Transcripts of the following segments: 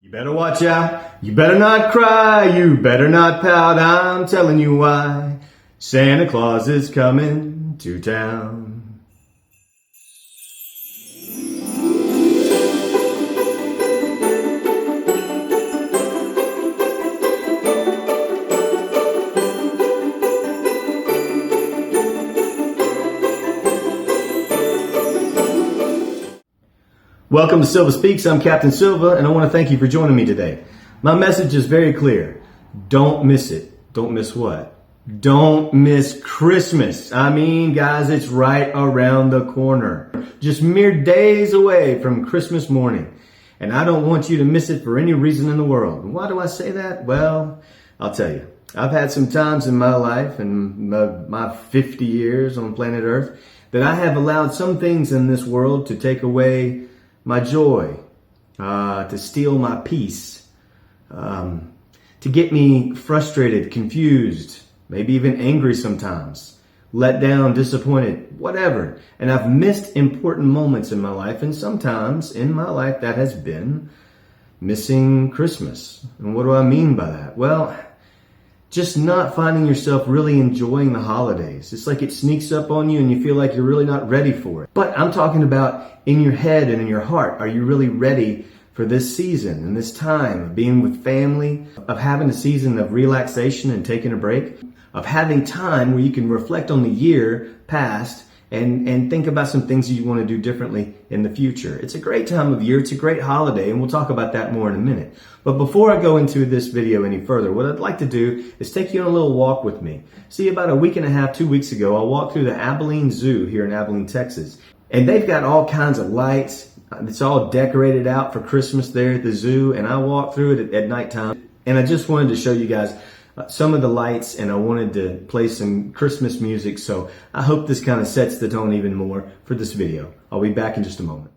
You better watch out, you better not cry, you better not pout, I'm telling you why. Santa Claus is coming to town. Welcome to Silva Speaks. I'm Captain Silva, and I want to thank you for joining me today. My message is very clear. Don't miss it. Don't miss what? Don't miss Christmas. I mean, guys, it's right around the corner. Just mere days away from Christmas morning. And I don't want you to miss it for any reason in the world. Why do I say that? Well, I'll tell you. I've had some times in my life, in my 50 years on planet Earth, that I have allowed some things in this world to take away my joy, to steal my peace, to get me frustrated, confused, maybe even angry sometimes, let down, disappointed, whatever. And I've missed important moments in my life, and sometimes in my life that has been missing Christmas. And what do I mean by that? Well, just not finding yourself really enjoying the holidays. It's like it sneaks up on you and you feel like you're really not ready for it. But I'm talking about in your head and in your heart. Are you really ready for this season and this time of being with family, of having a season of relaxation and taking a break, of having time where you can reflect on the year past and think about some things you want to do differently in the future? It's a great time of year. It's a great holiday, and we'll talk about that more in a minute. But before I go into this video any further, what I'd like to do is take you on a little walk with me. See, about a week and a half, 2 weeks ago, I walked through the Abilene Zoo here in Abilene, Texas. And they've got all kinds of lights. It's all decorated out for Christmas there at the zoo. And I walked through it at nighttime. And I just wanted to show you guys some of the lights, and I wanted to play some Christmas music. So I hope this kind of sets the tone even more for this video. I'll be back in just a moment.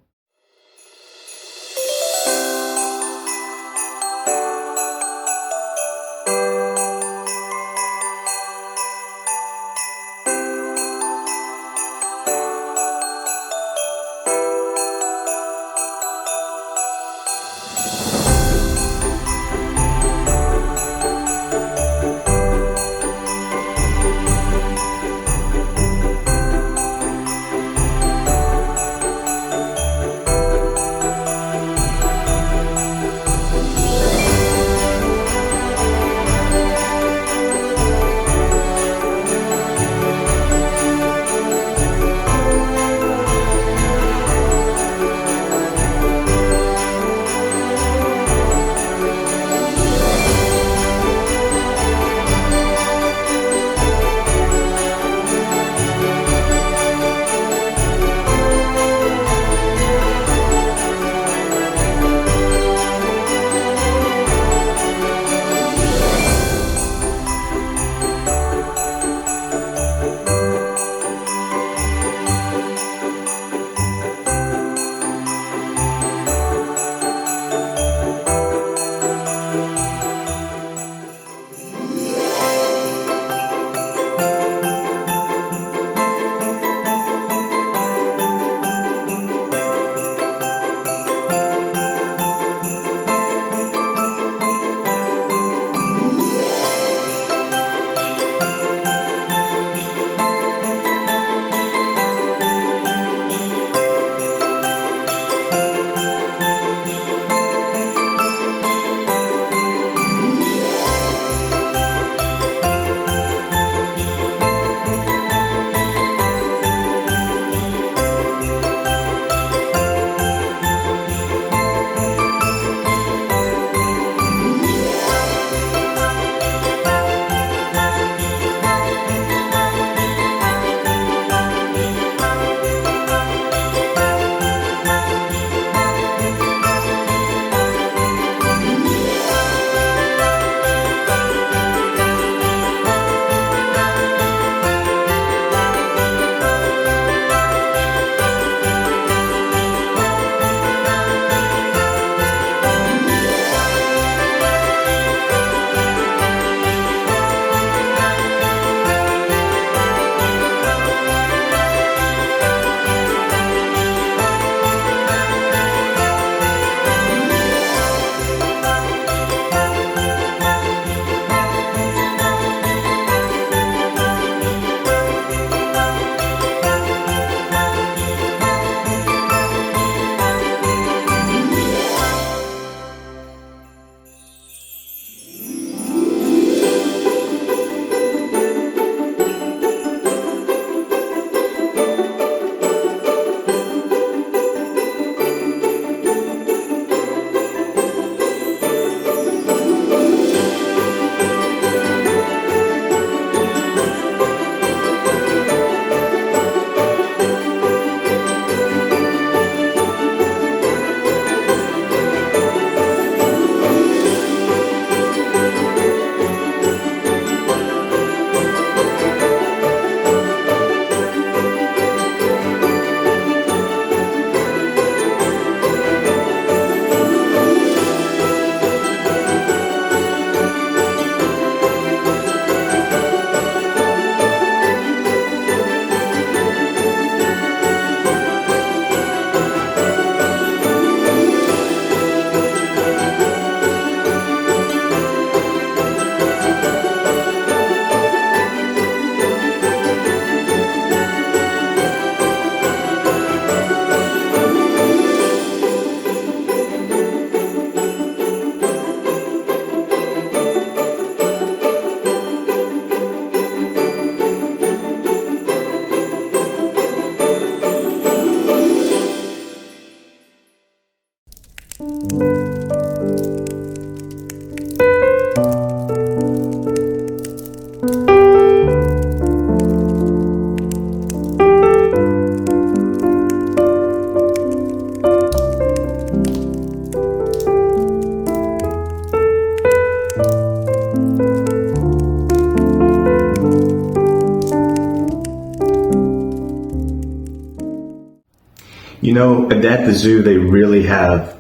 You know, at the zoo, they really have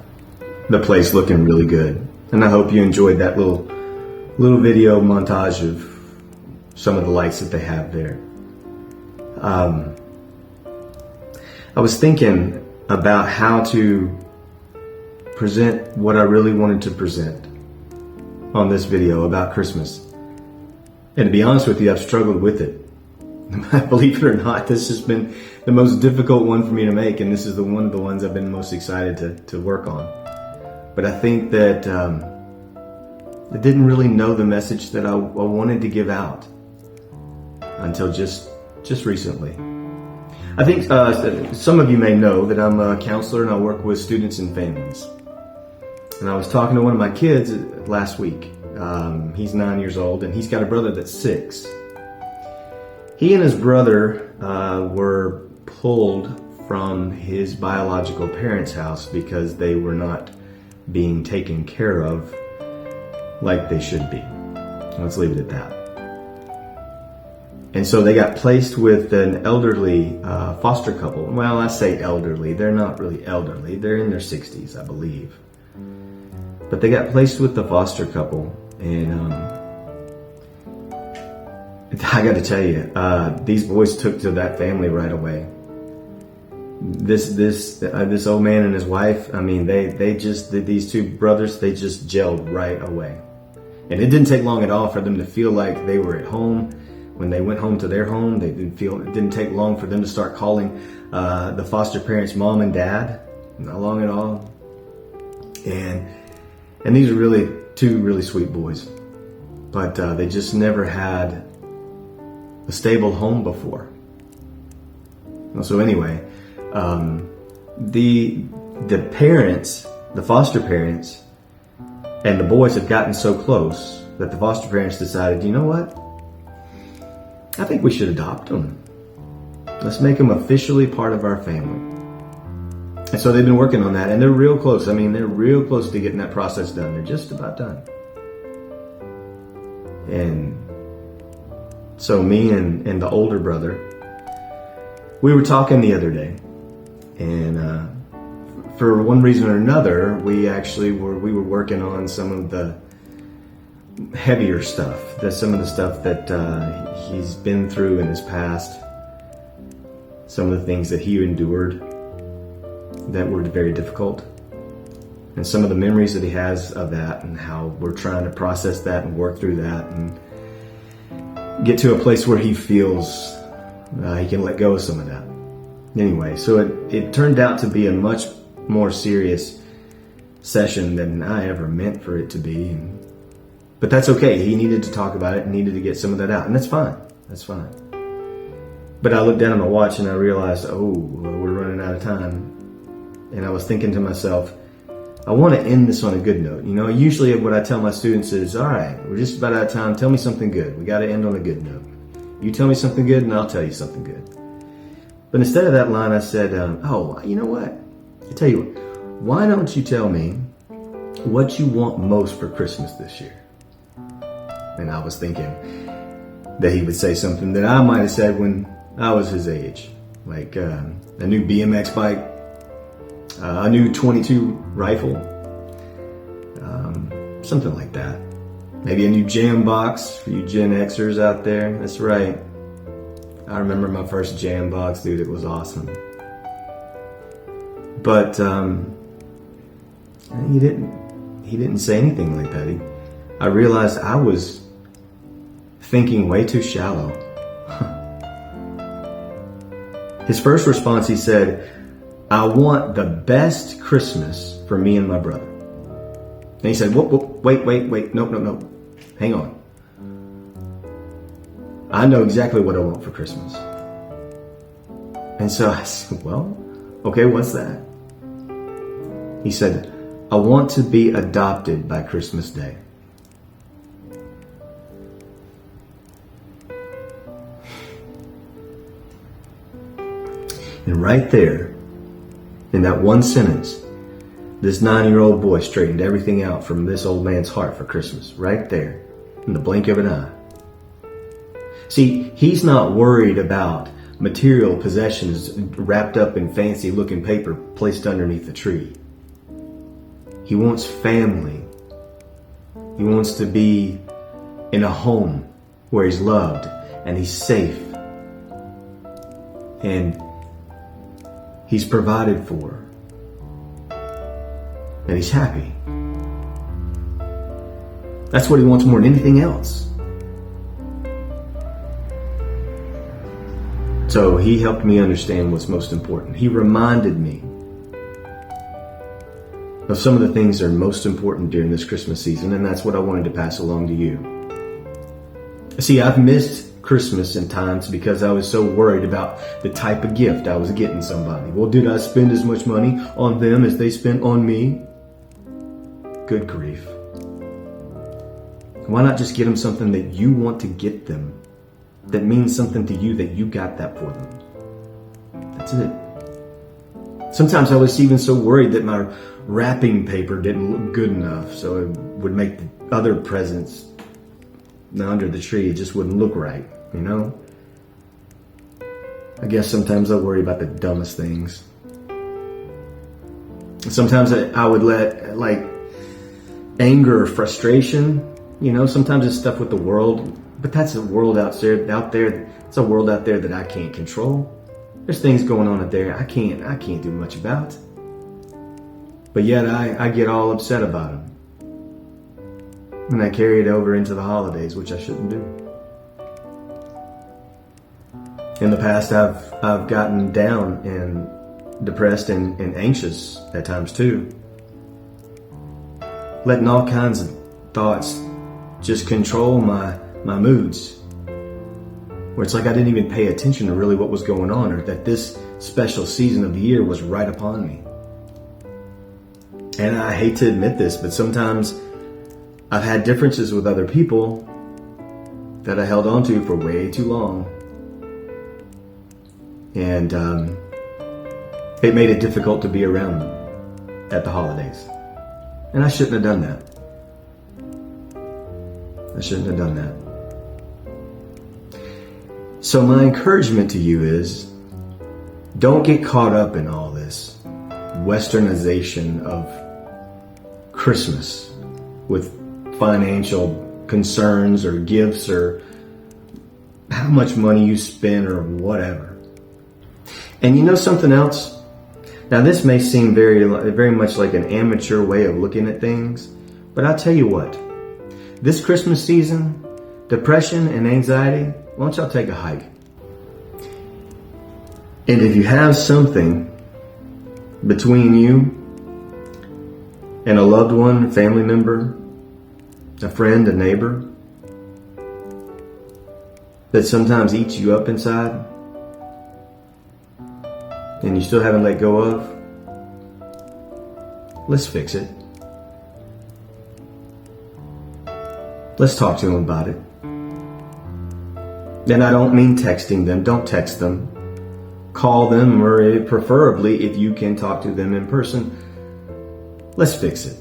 the place looking really good. And I hope you enjoyed that little video montage of some of the lights that they have there. I was thinking about how to present what I really wanted to present on this video about Christmas. And to be honest with you, I've struggled with it. Believe it or not, this has been the most difficult one for me to make, and this is one of the ones I've been most excited to work on. But I think that I didn't really know the message that I wanted to give out until just recently. I think some of you may know that I'm a counselor and I work with students and families. And I was talking to one of my kids last week. He's 9 years old and he's got a brother that's 6. He and his brother were pulled from his biological parents' house because they were not being taken care of like they should be. Let's leave it at that. And so they got placed with an elderly foster couple. Well, I say elderly. They're not really elderly. They're in their 60s, I believe. But they got placed with the foster couple. And I got to tell you, these boys took to that family right away. This old man and his wife, I mean, these two brothers, they just gelled right away. And it didn't take long at all for them to feel like they were at home. When they went home to their home, it didn't take long for them to start calling the foster parents mom and dad. Not long at all. And these are really two really sweet boys. But they just never had a stable home before. So anyway, the parents, the foster parents, and the boys have gotten so close that the foster parents decided, you know what? I think we should adopt them. Let's make them officially part of our family. And so they've been working on that, and they're real close. I mean, they're real close to getting that process done. They're just about done. And so me and the older brother, we were talking the other day, and for one reason or another, we were working on some of the heavier stuff, some of the stuff that he's been through in his past, some of the things that he endured that were very difficult, and some of the memories that he has of that, and how we're trying to process that and work through that and get to a place where he feels he can let go of some of that. Anyway, so it turned out to be a much more serious session than I ever meant for it to be. But that's okay. He needed to talk about it and needed to get some of that out. And that's fine. That's fine. But I looked down at my watch and I realized, we're running out of time. And I was thinking to myself, I want to end this on a good note. You know, usually what I tell my students is, all right, we're just about out of time. Tell me something good. We got to end on a good note. You tell me something good and I'll tell you something good. But instead of that line, I said, you know what? I tell you what, why don't you tell me what you want most for Christmas this year? And I was thinking that he would say something that I might have said when I was his age, like a new BMX bike, a new 22 rifle, something like that. Maybe a new jam box for you Gen Xers out there. That's right. I remember my first jam box, dude. It was awesome. But he didn't say anything like that. I realized I was thinking way too shallow. His first response, he said, I want the best Christmas for me and my brother. And he said, wait, no. Hang on. I know exactly what I want for Christmas. And so I said, well, okay, what's that? He said, I want to be adopted by Christmas Day. And right there, in that one sentence, this 9-year-old boy straightened everything out from this old man's heart for Christmas. Right there, in the blink of an eye. See, he's not worried about material possessions wrapped up in fancy looking paper placed underneath the tree. He wants family. He wants to be in a home where he's loved and he's safe and he's provided for and he's happy. That's what he wants more than anything else. So he helped me understand what's most important. He reminded me of some of the things that are most important during this Christmas season, and that's what I wanted to pass along to you. See, I've missed Christmas in times because I was so worried about the type of gift I was getting somebody. Well, did I spend as much money on them as they spent on me? Good grief. Why not just get them something that you want to get them, that means something to you, that you got that for them? That's it. Sometimes I was even so worried that my wrapping paper didn't look good enough, so it would make the other presents under the tree, it just wouldn't look right, you know? I guess sometimes I worry about the dumbest things. Sometimes I would let, like, anger or frustration, you know, sometimes it's stuff with the world, but that's a world out there. It's a world out there that I can't control. There's things going on out there I can't do much about. But yet I get all upset about them. And I carry it over into the holidays, which I shouldn't do. In the past, I've gotten down and depressed and anxious at times too. Letting all kinds of thoughts just control my moods. Where it's like I didn't even pay attention to really what was going on, or that this special season of the year was right upon me. And I hate to admit this, but sometimes I've had differences with other people that I held on to for way too long. And it made it difficult to be around them at the holidays. And I shouldn't have done that. I shouldn't have done that. So my encouragement to you is, don't get caught up in all this westernization of Christmas with financial concerns or gifts or how much money you spend or whatever. And you know something else? Now this may seem very much like an amateur way of looking at things, but I'll tell you what. This Christmas season, depression and anxiety, why don't y'all take a hike? And if you have something between you and a loved one, a family member, a friend, a neighbor, that sometimes eats you up inside and you still haven't let go of, let's fix it. Let's talk to them about it. And I don't mean texting them. Don't text them. Call them, or preferably if you can talk to them in person. Let's fix it.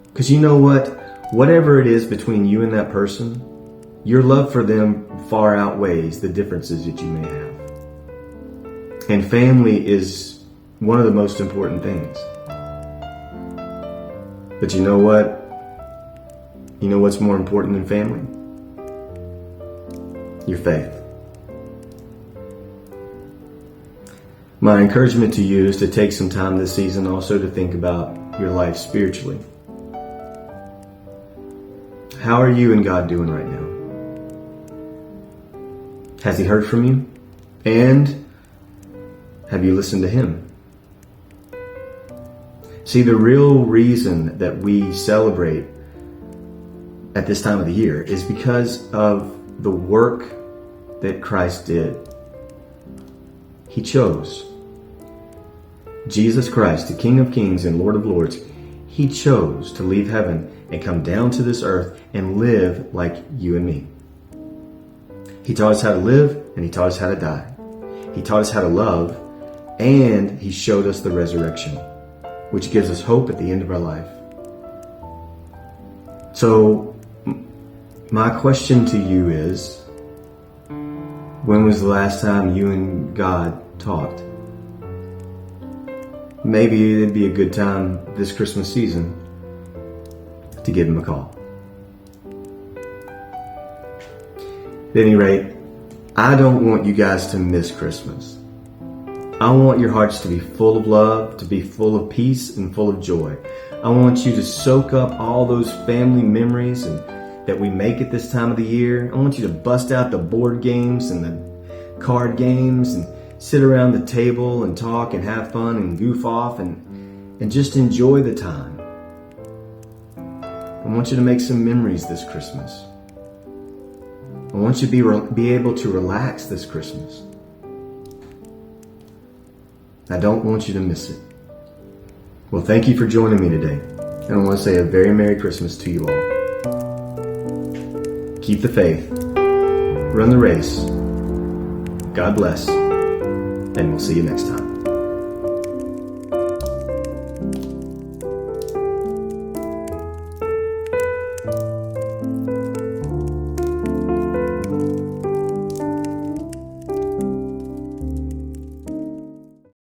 Because you know what? Whatever it is between you and that person, your love for them far outweighs the differences that you may have. And family is one of the most important things. But you know what? You know what's more important than family? Your faith. My encouragement to you is to take some time this season also to think about your life spiritually. How are you and God doing right now? Has He heard from you? And have you listened to Him? See, the real reason that we celebrate at this time of the year is because of the work that Christ did. He chose. Jesus Christ, the King of Kings and Lord of Lords, He chose to leave heaven and come down to this earth and live like you and me. He taught us how to live and He taught us how to die. He taught us how to love, and He showed us the resurrection, which gives us hope at the end of our life. So, my question to you is, When was the last time you and God talked? Maybe it'd be a good time this Christmas season to give him a call. At any rate, I don't want you guys to miss Christmas. I want your hearts to be full of love, to be full of peace and full of joy. I want you to soak up all those family memories that we make at this time of the year. I want you to bust out the board games and the card games and sit around the table and talk and have fun and goof off and just enjoy the time. I want you to make some memories this Christmas. I want you to be able to relax this Christmas. I don't want you to miss it. Well, thank you for joining me today. And I want to say a very Merry Christmas to you all. Keep the faith. Run the race. God bless. And we'll see you next time.